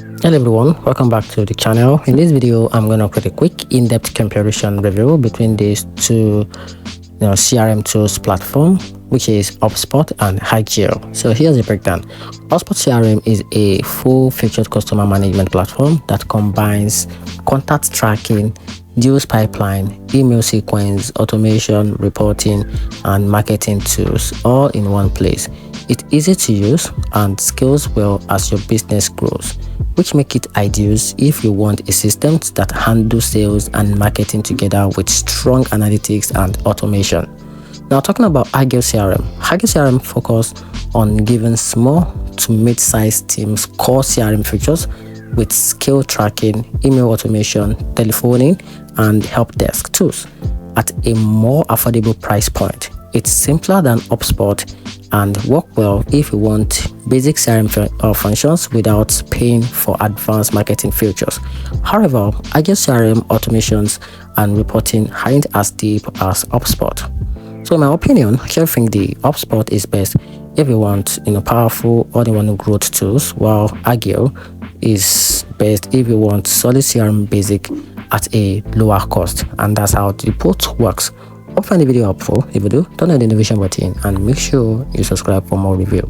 Hello everyone, welcome back to the channel. In this video, I'm going to create a quick in-depth comparison review between these two CRM tools platform, which is HubSpot and Agile. So here's a breakdown. HubSpot CRM is a full-featured customer management platform that combines contact tracking, deals pipeline, email sequence, automation, reporting, and marketing tools all in one place. It's easy to use and scales well as your business grows, which make it ideal if you want a system that handles sales and marketing together with strong analytics and automation. Now, talking about Agile CRM. Agile CRM focus on giving small to mid-sized teams core CRM features with skill tracking, email automation, telephoning, and help desk tools at a more affordable price point. It's simpler than HubSpot and work well if you want basic CRM functions without paying for advanced marketing features. However, Agile CRM automations and reporting aren't as deep as HubSpot. So in my opinion, I think the HubSpot is best if you want powerful all-in-one growth tools, while Agile is best if you want solid CRM basic at a lower cost, and that's how the both works. Hope you find the video helpful. If you do, turn on the notification button and make sure you subscribe for more review.